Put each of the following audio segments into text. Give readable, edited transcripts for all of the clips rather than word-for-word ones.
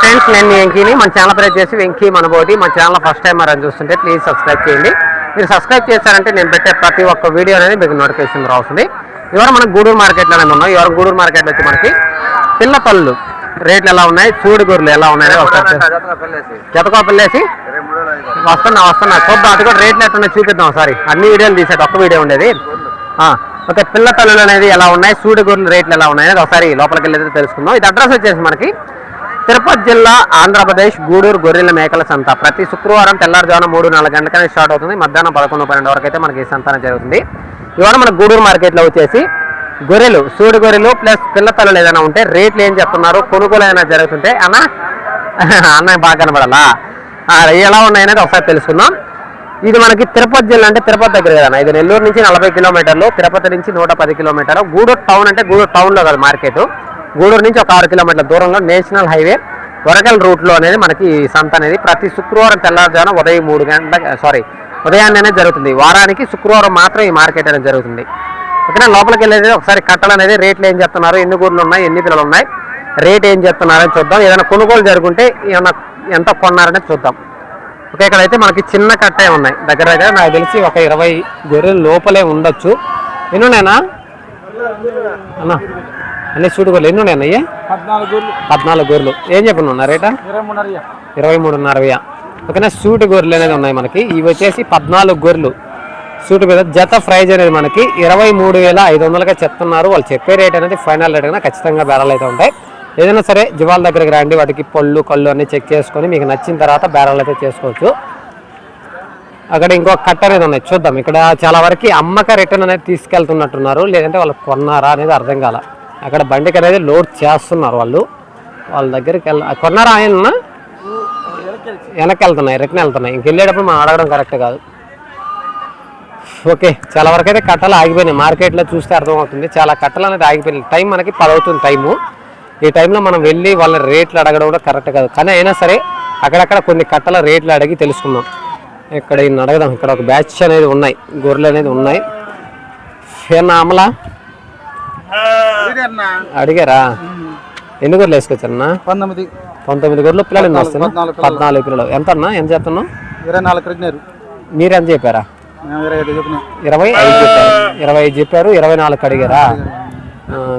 Friends, నేను వెంకీని. మన channel press చేసి వెంకీ మనబోటి. మన ఛానల్ ఫస్ట్ టైం అని చూస్తుంటే ప్లీజ్ సబ్స్క్రైబ్ చేయండి. మీరు సబ్స్క్రైబ్ చేశారంటే నేను పెట్టే ప్రతి ఒక్క వీడియో అనేది మీకు నోటిఫికేషన్ రావుతుంది. ఇవాళ మనం గూడూరు మార్కెట్లో అనేది ఉన్నాం. ఇవాళ గూడూరు మార్కెట్లో వచ్చి మనకి పిల్ల పళ్ళు రేట్లు ఎలా ఉన్నాయి, చూడు గొర్రెలు ఎలా ఉన్నాయి ఒకసారి జతకోపల్లేసి వస్తున్నా చూద్దాం. అది కూడా రేట్లు ఎట్లా చూపిద్దాం ఒకసారి. అన్ని వీడియోలు తీసేది ఒక్క వీడియో ఉండేది. ఓకే, పిల్ల తల్లులు అనేది ఎలా ఉన్నాయి, సూడి గొర్రెలు రేట్లు ఎలా ఉన్నాయి అనేది ఒకసారి లోపలికి వెళ్ళేది తెలుసుకుందాం. ఇది అడ్రస్ వచ్చేసి మనకి తిరుపతి జిల్లా, ఆంధ్రప్రదేశ్, గూడూరు గొర్రెల మేకల సంత. ప్రతి శుక్రవారం తెల్లారుజామున 3-4 గంటలకనే స్టార్ట్ అవుతుంది. మధ్యాహ్నం 11-12 వరకు అయితే మనకి ఈ సంతానం జరుగుతుంది. ఇవాళ మన గూడూరు మార్కెట్లో వచ్చేసి గొర్రెలు, సూడి గొర్రెలు ప్లస్ పిల్ల తల్లులు ఏదైనా ఉంటే రేట్లు ఏం చెప్తున్నారు, కొనుగోలు ఏదైనా జరుగుతుంటే అన్న బాగా కనబడాలా ఎలా ఉన్నాయనేది ఒకసారి తెలుసుకుందాం. ఇది మనకి తిరుపతి జిల్లా అంటే తిరుపతి దగ్గర కదా. ఇది నెల్లూరు నుంచి 40 కిలోమీటర్లు, తిరుపతి నుంచి 110 కిలోమీటర్లు. గూడూరు టౌన్ అంటే గూడూరు టౌన్లో కదా మార్కెట్. గూడూరు నుంచి ఒక 6 కిలోమీటర్ల దూరంలో నేషనల్ హైవే వరకల్ రూట్లో అనేది మనకి ఈ సంత అనేది ప్రతి శుక్రవారం తెల్లారుజామున ఉదయం 3 గంటల ఉదయాన్నే జరుగుతుంది. వారానికి శుక్రవారం మాత్రం ఈ మార్కెట్ అనేది జరుగుతుంది. ఓకేనా, లోపలికి వెళ్ళేది ఒకసారి కట్టలు అనేది రేట్లు ఏం చెప్తున్నారు, ఎన్ని గూర్లు ఉన్నాయి, ఎన్ని పిల్లలు ఉన్నాయి, రేట్ ఏం చెప్తున్నారని చూద్దాం. ఏదైనా కొనుగోలు జరుగుంటే ఏమన్నా ఎంత కొన్నారనేది చూద్దాం. ఓకే, ఇక్కడైతే మనకి చిన్న కట్టే ఉన్నాయి. దగ్గర దగ్గర నాకు తెలిసి ఒక 20 గొర్రెలు లోపలే ఉండొచ్చు. ఎన్ని ఉన్నాయన్నా అన్నా? అన్నీ సూడు గొర్రెలు ఎన్ని ఉన్నాయన్న? 14 గొర్రెలు. ఏం చెప్పనున్నా రేటా? 23.5. ఓకేనా, సూటి గొర్రెలు అనేది ఉన్నాయి మనకి. ఇవి వచ్చేసి 14 గొర్రెలు. సూటు మీద జత ప్రైజ్ అనేది మనకి 23,500గా చెప్తున్నారు. వాళ్ళు చెప్పే రేట్ అనేది ఫైనల్ రేట్ కన్నా ఖచ్చితంగా బేరాలు అయితే ఉంటాయి. ఏదైనా సరే జివాల దగ్గరికి రండి, వాటికి పళ్ళు కళ్ళు అన్నీ చెక్ చేసుకొని మీకు నచ్చిన తర్వాత బేరాలు అయితే చేసుకోవచ్చు. అక్కడ ఇంకో కట్ట అనేది ఉన్నాయి, చూద్దాం. ఇక్కడ చాలా వరకు అమ్మక రిటర్న్ అనేది తీసుకెళ్తున్నట్టున్నారు, లేదంటే వాళ్ళు కొన్నారా అనేది అర్థం కాల. అక్కడ బండికి అనేది లోడ్ చేస్తున్నారు వాళ్ళ దగ్గరికి కొన్నారా ఆయన వెనక్కి వెళ్తున్నాయి, రిటర్న్ వెళ్తున్నాయి. ఇంకెళ్ళేటప్పుడు మనం అడగడం కరెక్ట్ కాదు. ఓకే, చాలా వరకు అయితే కట్టలు ఆగిపోయినాయి. మార్కెట్లో చూస్తే అర్థమవుతుంది, చాలా కట్టలు అనేది ఆగిపోయినాయి. టైం మనకి 10 అవుతుంది టైము. ఈ టైంలో మనం వెళ్ళి వాళ్ళ రేట్లు అడగడం కూడా కరెక్ట్ కాదు. కానీ అయినా సరే అక్కడక్కడ కొన్ని కట్టల రేట్లు అడిగి తెలుసుకుందాం. ఇక్కడ ఇన్ని అడగదాం. ఇక్కడ ఒక బ్యాచ్ అనేది ఉన్నాయి, గొర్రెలు అనేది ఉన్నాయి. ఏమన్నా అమలా అడిగారా? ఎన్ని గొర్రెలు వేసుకొచ్చారన్నా? 19 గొర్రెలు. పిల్లలు ఎన్ని వస్తున్నాయి? 14 పిల్లలు. ఎంత అన్నా? ఎంత చెప్తున్నావు? 24. మీరెంత చెప్పారా? 25 చెప్పారు. 24 అడిగారా?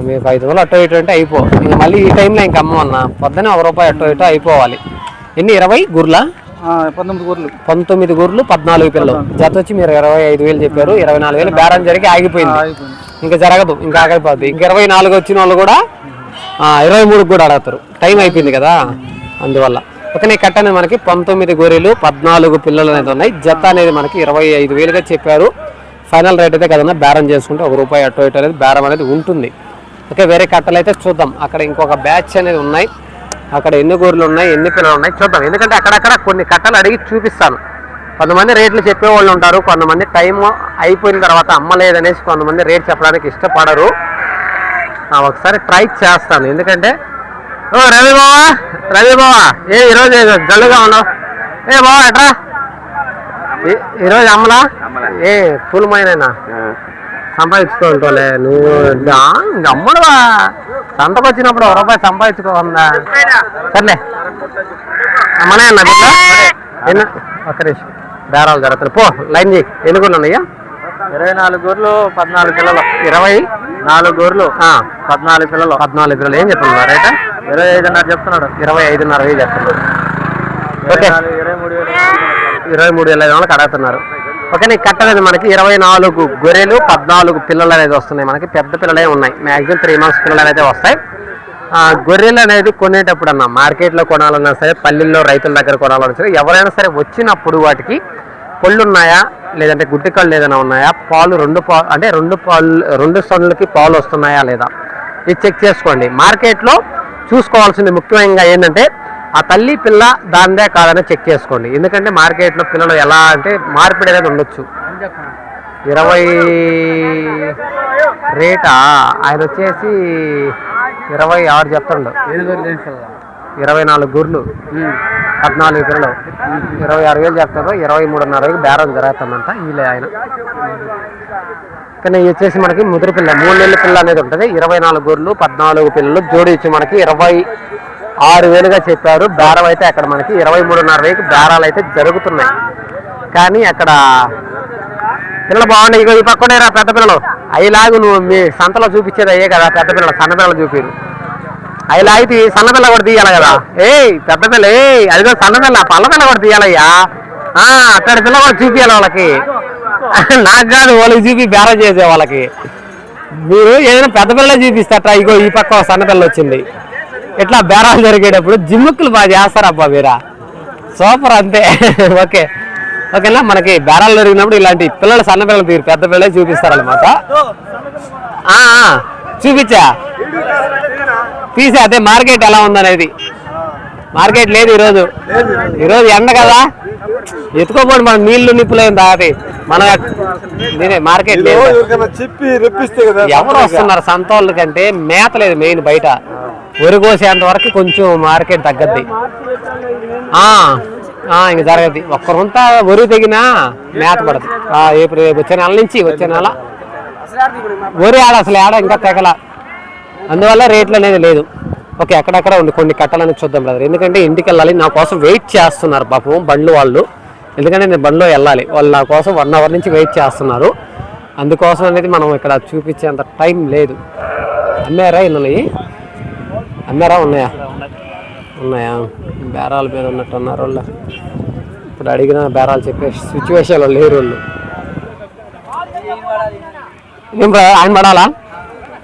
మీకు 500 అటో ఇటు అంటే అయిపో. ఇంకా మళ్ళీ ఈ టైంలో ఇంక అమ్మన్నా పొద్దున ₹1 అటో ఇటో అయిపోవాలి. ఎన్ని? 20 గుర్లా? 19 గుర్లు, 14 పిల్లలు. జత వచ్చి మీరు 25,000 చెప్పారు. 24,000 బేరం జరిగి ఆగిపోయింది. ఇంకా జరగదు, ఇంకా ఆగిపోద్ది. ఇంకా 24 వచ్చిన వాళ్ళు కూడా 23 కూడా అడుగుతారు. టైం అయిపోయింది కదా, అందువల్ల. ఓకే, కట్ట అనేది మనకి 19 గొర్రెలు, 14 పిల్లలు అనేది ఉన్నాయి. జత అనేది మనకి 25,000గా చెప్పారు. ఫైనల్ రేట్ అయితే కదన్నా బేరం చేసుకుంటే ₹1 అటో ఇటు అనేది బేరం అనేది ఉంటుంది. ఓకే, వేరే కట్టలు అయితే చూద్దాం. అక్కడ ఇంకొక బ్యాచ్ అనేది ఉన్నాయి. అక్కడ ఎన్ని గొర్రెలు ఉన్నాయి, ఎన్ని పిల్లలు ఉన్నాయి చూద్దాం. ఎందుకంటే అక్కడక్కడ కొన్ని కట్టలు అడిగి చూపిస్తాను. కొంతమంది రేట్లు చెప్పేవాళ్ళు ఉంటారు, కొంతమంది టైం అయిపోయిన తర్వాత అమ్మలేదనేసి కొంతమంది రేట్ చెప్పడానికి ఇష్టపడరు. ఒకసారి ట్రై చేస్తాను. ఎందుకంటే రవి బావా ఈరోజు జల్లుగా ఉన్నావు? బావా ఎట్రా ఈరోజు అమ్మలా? పూలమైనా సంపాదించుకో ఉంటావులే నువ్వు. ఇంక అమ్మడువా, సంతకు వచ్చినప్పుడు ₹1 సంపాదించుకోకుండా సర్లే. అమ్మనే అన్న బిడ్డ ఎన్న ఒక్క నిమిషం బేరాలు జరుగుతుంది. పో లైన్ చేయి. ఎన్ని గొర్రెలు ఉన్నాయ్యా? 24 గొర్రెలు, 14 పిల్లలు. 24 గొర్రెలు, 14 పిల్లలు. 14 పిల్లలు. ఏం చెప్తున్నారు రేట? 25,500 చెప్తున్నాడు. 25,500 చెప్తున్నారు. ఓకే, 23,500 అడుగుతున్నారు. ఓకే, నీకు కట్టలేదు మనకి 24 గొర్రెలు, 14 పిల్లలు అనేది వస్తున్నాయి. మనకి పెద్ద పిల్లలే ఉన్నాయి. మ్యాక్సిమం 3 months పిల్లలు అయితే వస్తాయి. గొర్రెలు అనేది కొనేటప్పుడు అన్న మార్కెట్లో కొనాలన్నా సరే, పల్లెల్లో రైతుల దగ్గర కొనాలన్నా సరే, ఎవరైనా సరే వచ్చినప్పుడు వాటికి పళ్ళు ఉన్నాయా, లేదంటే గుడ్డి కళ్ళు ఏదైనా ఉన్నాయా, పాలు రెండు సొన్నులకి పాలు వస్తున్నాయా లేదా, ఇది చెక్ చేసుకోండి. మార్కెట్లో చూసుకోవాల్సింది ముఖ్యంగా ఏంటంటే ఆ తల్లి పిల్ల దాందే కాదని చెక్ చేసుకోండి. ఎందుకంటే మార్కెట్లో పిల్లలు ఎలా అంటే మార్పిడి అనేది ఉండొచ్చు. 20 రేటా? ఆయన వచ్చేసి 26 చెప్తాడు. 24 గుర్లు, 14 పిల్లలు, 26,000 చెప్తారు. 23.5కి బేరం జరుగుతుందంట వీళ్ళే ఆయన. కానీ వచ్చేసి మనకి ముదిరి పిల్ల 3 నెలల పిల్ల అనేది ఉంటుంది. 24 గొర్రెలు, 14 పిల్లలు జోడించి మనకి 6,000గా చెప్పారు. బేరం అయితే అక్కడ మనకి 23,500 బేరాలు అయితే జరుగుతున్నాయి. కానీ అక్కడ పిల్లలు బాగున్నాయి. ఇగో ఈ పక్కనే రా పెద్ద పిల్లలు అయ్యేలాగు నువ్వు మీ సంతలో చూపించేది అయ్యే కదా. పెద్ద పిల్లలు సన్న పిల్లలు చూపిరు. అవి లాగితే సన్న పిల్ల కూడా తీయాలి కదా. పెద్ద పిల్ల అదిగో సన్న పిల్ల పల్ల పిల్ల కూడా తీయాలయ్యా. అక్కడ పిల్ల కూడా చూపించాలి వాళ్ళకి. నాకు కాదు వాళ్ళకి చూపి బేరం చేసే వాళ్ళకి. మీరు ఏదైనా పెద్ద పిల్లలే చూపిస్తారా. ఇగో ఈ పక్క సన్న పిల్ల వచ్చింది. ఇట్లా బేరాలు జరిగేటప్పుడు జిమ్ముక్కులు బాగా చేస్తారబ్బా మీరా. సూపర్ అంతే. ఓకేనా. మనకి బేరాలు జరిగినప్పుడు ఇలాంటి పిల్లలు సన్న పిల్లలు తీరు పెద్ద పిల్లలే చూపిస్తారనమాట. చూపించా తీసే అదే మార్కెట్ ఎలా ఉందనేది. మార్కెట్ లేదు ఈరోజు ఎండ కదా. ఎత్తుకోపోండి మనం నీళ్లు నిప్పులేం తాగది మనం. నేనే మార్కెట్ లేదు. ఎవరు వస్తున్నారు సంతోళ్ళ కంటే మేత లేదు మెయిన్. బయట వరి కోసేంత వరకు కొంచెం మార్కెట్ తగ్గద్ది. ఇంక జరగద్ది. ఒక్కరంతా వరి తెగినా మేత పడదు. వచ్చే నెల నుంచి వచ్చే నెల వరి అసలు ఆడ ఇంకా తెగల. అందువల్ల రేట్లు అనేది లేదు. ఓకే, అక్కడక్కడ ఉంది కొన్ని కట్టాలని చూద్దాం బ్రదర్. ఎందుకంటే ఇంటికి వెళ్ళాలి. నా కోసం వెయిట్ చేస్తున్నారు పాపం బండ్లు వాళ్ళు. ఎందుకంటే నేను బండిలో వెళ్ళాలి. వాళ్ళు నా కోసం 1 అవర్ నుంచి వెయిట్ చేస్తున్నారు. అందుకోసం అనేది మనం ఇక్కడ చూపించేంత టైం లేదు. అమ్మారా ఇన్నవి అమ్మారా ఉన్నాయా బేరాల మీద ఉన్నట్టు ఉన్నారు వాళ్ళు. ఇప్పుడు అడిగిన బేరాలు చెప్పే సిచ్యువేషన్లో లేరు వాళ్ళు. ఏం ఆయన పడాలా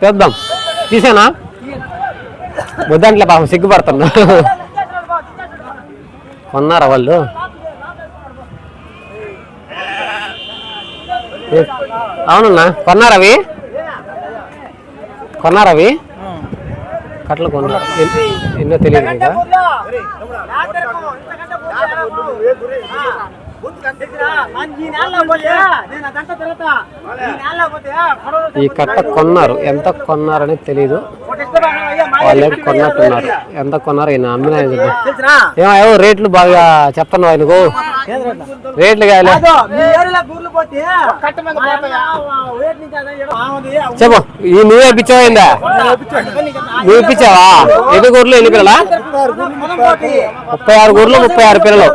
చూద్దాం. తీసేనా వద్దంట్లే పాపం సిగ్గుపడుతున్నా. కొన్నారా వాళ్ళు? అవునన్నా కొన్నారవి కట్టలు కొన్నారు. ఎన్నో తెలియదు ఇంకా. ఈ కట్ట కొన్నారు. ఎంత కొన్నారని తెలీదు. వాళ్ళు కొన్నట్టున్నారు. ఎంత కొన్నారు ఈయన అమ్మిన. ఏమో రేట్లు బాగా చెప్తున్నావు ఆయనకు. రేట్లు కాదు చెప్పు. నువ్వే ఇప్పించావా? నువ్వు ఇప్పించావా? ఎన్ని గూర్లు ఎన్ని పిల్లలా? 36 గూర్లు 36 పిల్లలు.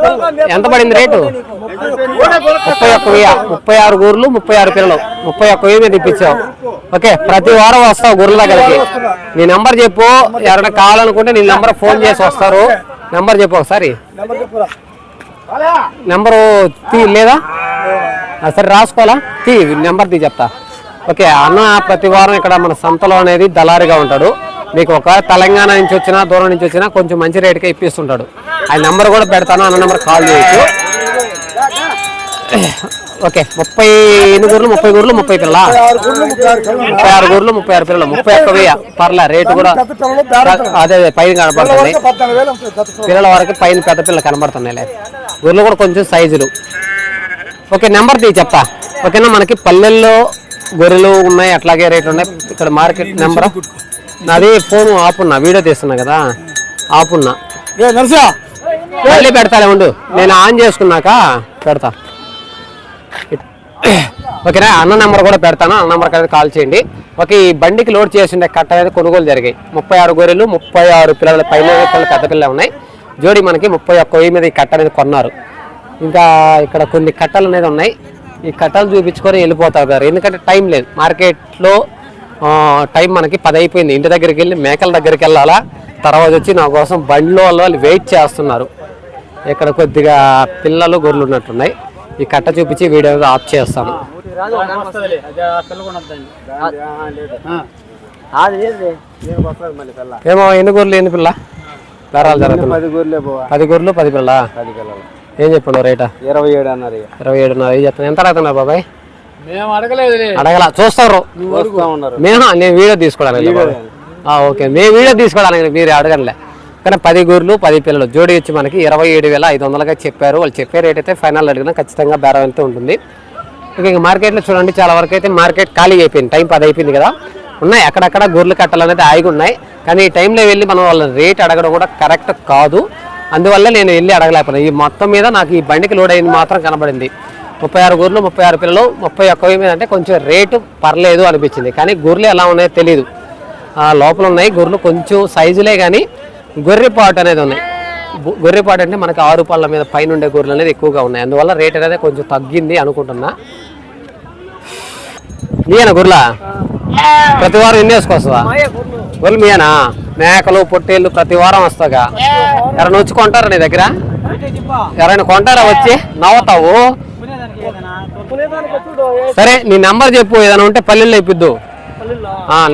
ఎంత పడింది రేటు? 31,000. 36 గూర్లు 36 పిల్లలు 31,000 మీద ఇప్పించావు. ఓకే, ప్రతి వారం వస్తావు గొర్రెల దగ్గరికి. నీ నెంబర్ చెప్పు. ఎవరైనా కావాలనుకుంటే నీ నెంబర్ ఫోన్ చేసి వస్తారు. నెంబర్ చెప్పు ఒకసారి. నెంబరు లేదా? సరే రాసుకోవాలా? నెంబర్ చెప్తా. ఓకే, అన్న ప్రతి వారం ఇక్కడ మన సంతలో అనేది దళారిగా ఉంటాడు. మీకు ఒక తెలంగాణ నుంచి వచ్చినా దూరం నుంచి వచ్చినా కొంచెం మంచి రేటుకే ఇప్పిస్తుంటాడు. ఆయన నెంబర్ కూడా పెడతాను. అన్న నెంబర్ కాల్ చేయొచ్చు. ఓకే, 30 గూర్లు 30 గూర్లు 30 పిల్లల 36 గూర్లు 36 పిల్లలు 31,000 పర్లే. రేటు కూడా అదే పైన కనబడుతుంది. పిల్లల వరకు పైన పెద్ద పిల్లలు కనబడుతున్నాయి. గొర్రెలు కూడా కొంచెం సైజులు. ఓకే, నెంబర్ చెప్తా. ఓకేనా. మనకి పల్లెల్లో గొర్రెలు ఉన్నాయి, అట్లాగే రేట్లు ఉన్నాయి. ఇక్కడ మార్కెట్ నెంబర్ నాది. ఫోన్ ఆపున్నా, వీడియో తీస్తున్నా కదా, ఆపున్నా. మళ్ళీ పెడతాలే ఉండు. నేను ఆన్ చేసుకున్నాక పెడతా. ఓకేనా. అన్న నెంబర్ కూడా పెడతాను. అన్న నెంబర్కి అనేది కాల్ చేయండి. ఓకే, ఈ బండికి లోడ్ చేసిండే కట్ట అనేది కొనుగోలు జరిగాయి. 36 గొర్రెలు 36 పిల్లల పైన పెద్ద పిల్లలు ఉన్నాయి. జోడి మనకి 31,000 మీద ఈ కట్ట అనేది కొన్నారు. ఇంకా ఇక్కడ కొన్ని కట్టలు అనేది ఉన్నాయి. ఈ కట్టలు చూపించుకొని వెళ్ళిపోతారు. ఎందుకంటే టైం లేదు మార్కెట్లో. టైం మనకి 10 అయిపోయింది. ఇంటి దగ్గరికి వెళ్ళి మేకల దగ్గరికి వెళ్ళాలా. తర్వాత వచ్చి నా కోసం బండిలో వాళ్ళు వెయిట్ చేస్తున్నారు. ఇక్కడ కొద్దిగా పిల్లలు గొర్రెలు ఉన్నట్టున్నాయి. ఈ కట్ట చూపించి వీడియో ఆఫ్ చేస్తాను. ఏమో ఎన్ని గొర్రెలు ఎన్ని పిల్ల బేరాలు జరుగుతుంది? 10 గొర్రెలు 10 పిల్ల. ఏం చెప్పండి రేటా? 27 అన్నారు. 27 చెప్తాను. ఎంత అడుగుతున్నారు బాబాయ్? అడగలా, చూస్తారు. నేను వీడియో తీసుకోవడానికి. ఓకే, మేము వీడియో తీసుకోవడానికి మీరు అడగలే. కానీ 10 గొర్రెలు 10 పిల్లలు జోడి వచ్చి మనకి 27,500గా చెప్పారు. వాళ్ళు చెప్పే రేట్ అయితే ఫైనల్ అడిగినా ఖచ్చితంగా బేరం అయితే ఉంటుంది. ఇంకా మార్కెట్లో చూడండి, చాలా వరకు అయితే మార్కెట్ ఖాళీ అయిపోయింది. టైం 10 అయిపోయింది కదా. ఉన్నాయి అక్కడక్కడ గొర్రెలు కట్టలు అనేది ఆగి ఉన్నాయి. కానీ ఈ టైంలో వెళ్ళి మనం వాళ్ళ రేట్ అడగడం కూడా కరెక్ట్ కాదు. అందువల్ల నేను వెళ్ళి అడగలేకపోయినా. ఈ మొత్తం మీద నాకు ఈ బండికి లోడ్ అయింది మాత్రం కనబడింది. 36 గొర్రెలు 36 పిల్లలు 31,000 మీద అంటే కొంచెం రేటు పర్లేదు అనిపించింది. కానీ గొర్రెలు ఎలా ఉన్నాయో తెలియదు. లోపల ఉన్నాయి గొర్రెలు కొంచెం సైజులే, కానీ గొర్రెపాటు అనేది ఉన్నాయి. గొర్రెపాటు అంటే మనకి 6 పళ్ళ మీద పైన ఉండే గొర్రెలు అనేది ఎక్కువగా ఉన్నాయి, అందువల్ల రేట్ అనేది కొంచెం తగ్గింది అనుకుంటున్నా. మీయేనా గొర్రెలా? ప్రతి వారం ఎన్ని వేసుకొస్తావా? గొర్రెలు మీయేనా? మేకలు పొట్టేళ్ళు ప్రతి వారం వస్తాగా. ఎవరైనా వచ్చి కొంటారా నీ దగ్గర? ఎవరైనా కొంటారా వచ్చి? నవ్వుతావు. సరే నీ నెంబర్ చెప్పు, ఏదైనా ఉంటే పల్లెల్లో ఇప్పిద్దు.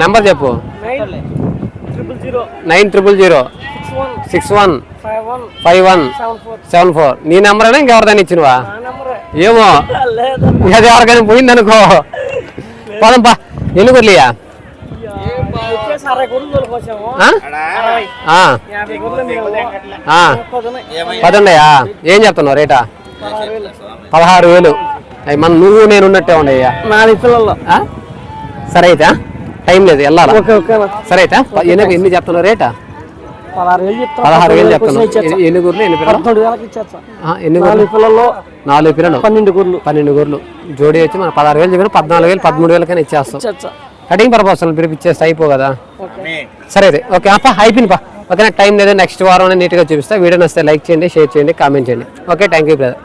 నెంబర్ చెప్పు. 900061515174. నీ నెంబర్ అయినా ఇంకెవరిదైనా ఇచ్చినవా? ఏమో అది ఎవరికైనా పోయిందనుకో. పోదంపా. ఎన్ని గొర్రెలియా? 10 ఉన్నాయా? ఏం చెప్తున్నావు రేటా? 16,000. అవి మన నువ్వు నేను ఉన్నట్టే ఉండయ్యా. 4 పిల్లలు. సరే అయితే టైం లేదు వెళ్ళాలా. సరే అయితే ఎన్ని చెప్తున్నావు రేటా? 16,000 చెప్తున్నావు. ఎన్ని గొర్రెలు? ఎన్ని పిల్లలు? ఎన్ని గొర్రెలు? 4 పిల్లలు 12 గొర్రెలు జోడీ వచ్చి మన 16,000 చెప్పిన 14,000 13,000 ఇచ్చేస్తాం. కటింగ్ పర్పస్ పిలిపిచ్చేస్తే అయిపో కదా. సరే అయితే ఓకే అప్ప అయిపోయింది. ఓకే నాకు టైం లేదు, నెక్స్ట్ వారం నీట్గా చూపిస్తా. వీడియో నచ్చితే లైక్ చేయండి, షేర్ చేయండి, కామెంట్ చేయండి. Okay thank you brother.